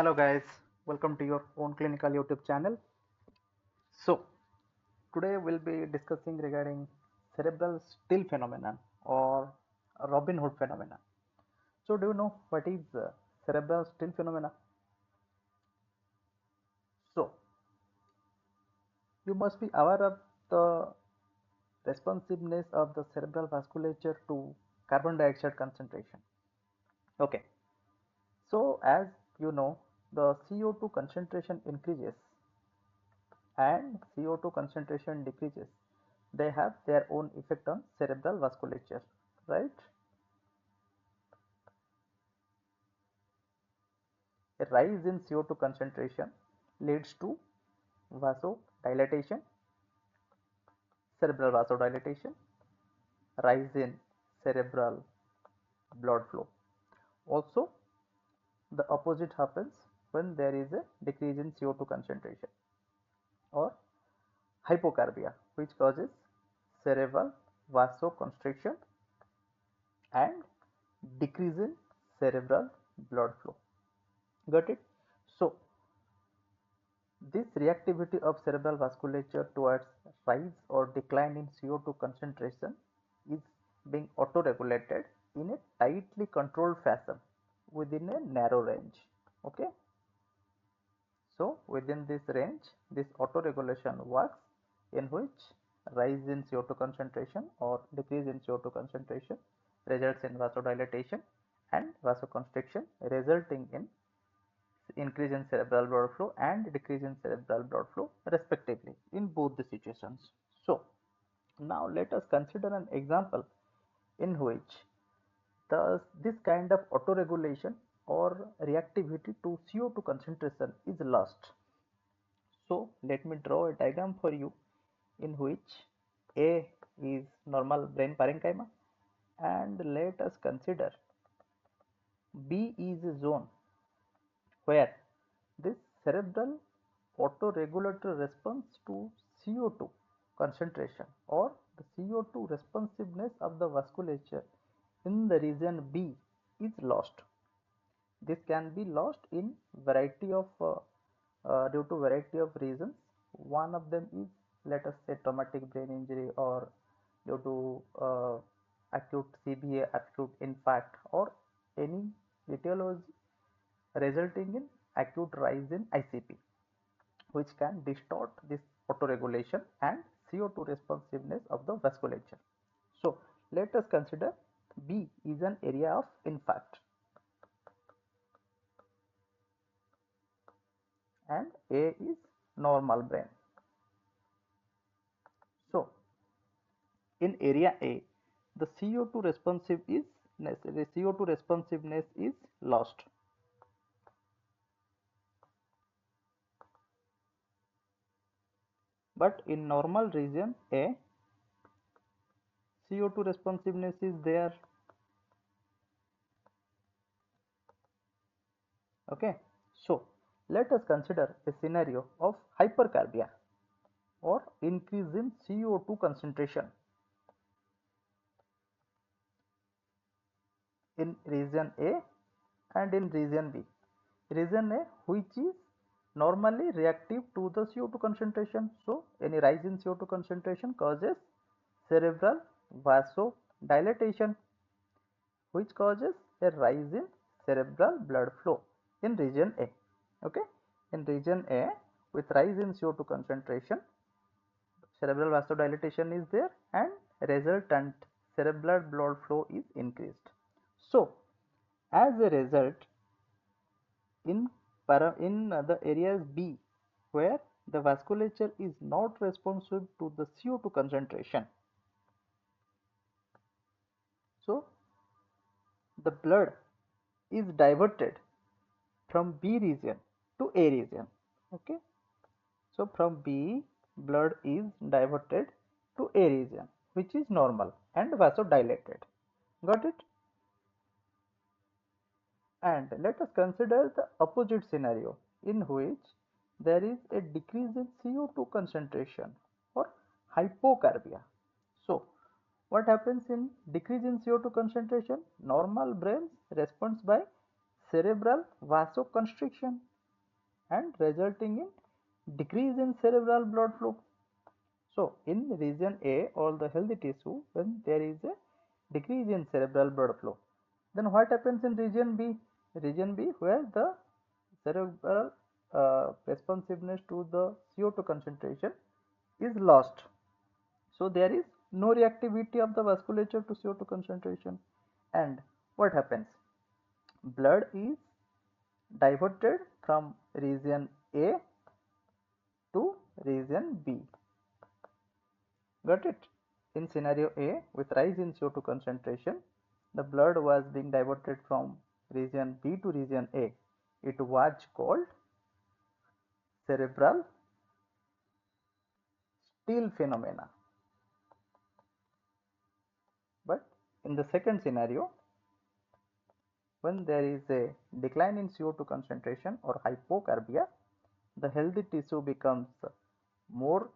Hello guys, welcome to your own clinical YouTube channel. So today we'll be discussing regarding cerebral still phenomenon or Robin Hood phenomena. So do you know what is cerebral still phenomena? So you must be aware of the responsiveness of the cerebral vasculature to carbon dioxide concentration. Okay, so as you know, the CO2 concentration increases and CO2 concentration decreases. They have their own effect on cerebral vasculature, right? A rise in CO2 concentration leads to vasodilatation, cerebral vasodilatation, rise in cerebral blood flow. Also, the opposite happens when there is a decrease in CO2 concentration or hypocarbia, which causes cerebral vasoconstriction and decrease in cerebral blood flow. Got it? So, this reactivity of cerebral vasculature towards rise or decline in CO2 concentration is being auto-regulated in a tightly controlled fashion within a narrow range. Okay, so within this range, this auto-regulation works, in which rise in CO2 concentration or decrease in CO2 concentration results in vasodilatation and vasoconstriction, resulting in increase in cerebral blood flow and decrease in cerebral blood flow respectively in both the situations. So now let us consider an example in which this kind of autoregulation or reactivity to CO2 concentration is lost. So let me draw a diagram for you in which A is normal brain parenchyma and let us consider B is a zone where this cerebral autoregulatory response to CO2 concentration or the CO2 responsiveness of the vasculature in the region B is lost. This can be lost in variety of due to variety of reasons. One of them is, let us say, traumatic brain injury or due to acute CBA, acute infarct, or any etiology resulting in acute rise in ICP, which can distort this autoregulation and CO2 responsiveness of the vasculature. So let us consider B is an area of infarct and A is normal brain. So in area A, the CO2 responsiveness is lost. But in normal region A, CO2 responsiveness is there. Okay, so let us consider a scenario of hypercarbia or increase in CO2 concentration in region A and in region B. Region A, which is normally reactive to the CO2 concentration. So any rise in CO2 concentration causes cerebral vasodilatation, which causes a rise in cerebral blood flow in region A. Okay, in region A with rise in CO2 concentration, cerebral vasodilatation is there and resultant cerebral blood flow is increased. So as a result, in the areas B where the vasculature is not responsive to the CO2 concentration, so the blood is diverted from B region to A region. Okay, so from B, blood is diverted to A region, which is normal and vasodilated. Got it? And let us consider the opposite scenario in which there is a decrease in CO2 concentration or hypocarbia. So what happens in decrease in CO2 concentration? Normal brain responds by cerebral vasoconstriction. and resulting in decrease in cerebral blood flow. So in region A or the healthy tissue, when there is a decrease in cerebral blood flow, then what happens in region B? Region B, where the cerebral responsiveness to the CO2 concentration is lost. So there is no reactivity of the vasculature to CO2 concentration. And what happens? Blood is diverted from region A to region B. Got it? In scenario A, with rise in CO2 concentration, the blood was being diverted from region B to region A. It was called cerebral steal phenomena. But in the second scenario, when there is a decline in CO2 concentration or hypocarbia, the healthy tissue becomes more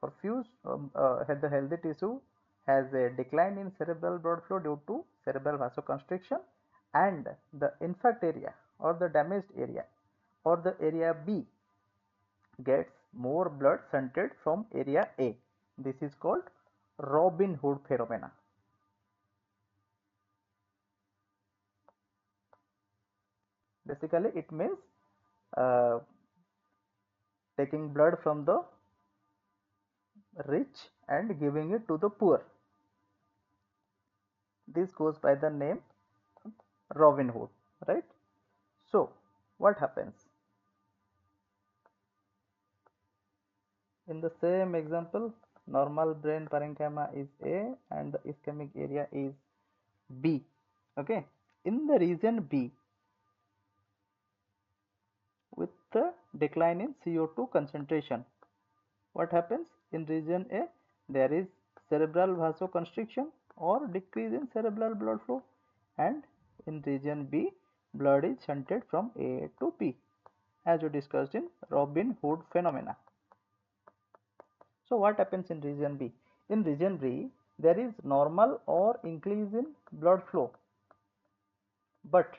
perfused. The healthy tissue has a decline in cerebral blood flow due to cerebral vasoconstriction, and the infarct area or the damaged area or the area B gets more blood shunted from area A. This is called Robin Hood phenomena. Basically, it means uh, taking blood from the rich and giving it to the poor. This goes by the name Robin Hood, right? So, what happens? In the same example, normal brain parenchyma is A and the ischemic area is B. Okay. In the region B, with the decline in CO2 concentration, what happens? In region A, there is cerebral vasoconstriction or decrease in cerebral blood flow, and in region B, blood is shunted from A to B, as we discussed in Robin Hood phenomena. So what happens in region B? In region B, there is normal or increase in blood flow, but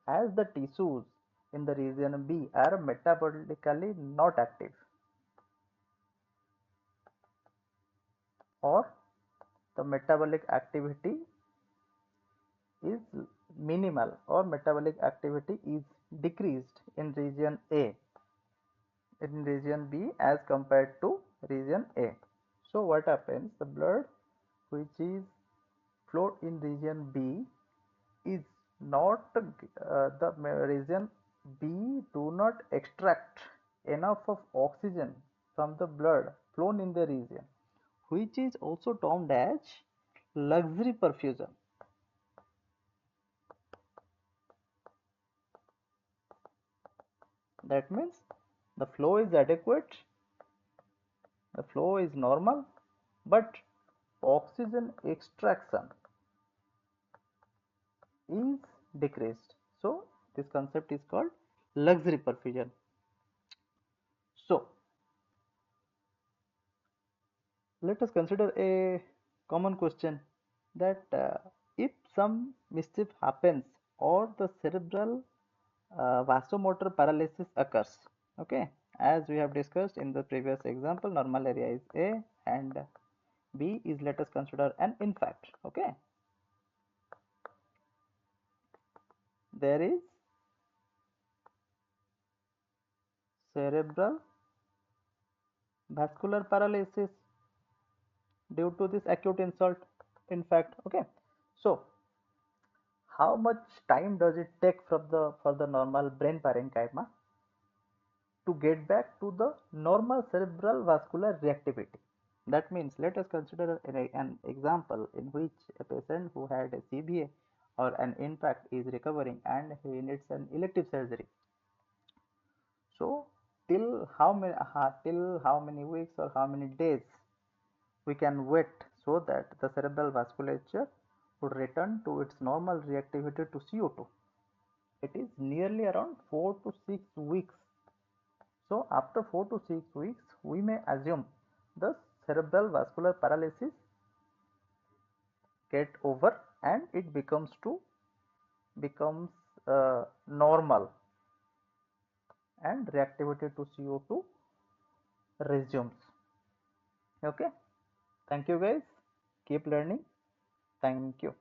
as the tissues in the region B are metabolically not active, or the metabolic activity is minimal, or metabolic activity is decreased in region A, in region B as compared to region A. So what happens? The blood which is flowed in region B is not the region B do not extract enough of oxygen from the blood flown in the region, which is also termed as luxury perfusion. That means the flow is adequate, the flow is normal, but oxygen extraction is decreased. So this concept is called luxury perfusion. So let us consider a common question, that if some mischief happens or the cerebral vasomotor paralysis occurs, okay, as we have discussed in the previous example, normal area is A and B is, let us consider an infarct. Okay, there is cerebral vascular paralysis due to this acute insult, infarct. Okay, so how much time does it take for the normal brain parenchyma to get back to the normal cerebral vascular reactivity? That means, let us consider an example in which a patient who had a CBA or an infarct is recovering and he needs an elective surgery. So till how many weeks or how many days we can wait so that the cerebral vasculature would return to its normal reactivity to CO2? It is nearly around 4 to 6 weeks. So after 4 to 6 weeks, we may assume the cerebral vascular paralysis get over and it becomes normal, and reactivity to CO2 resumes. Okay, thank you guys, keep learning. Thank you.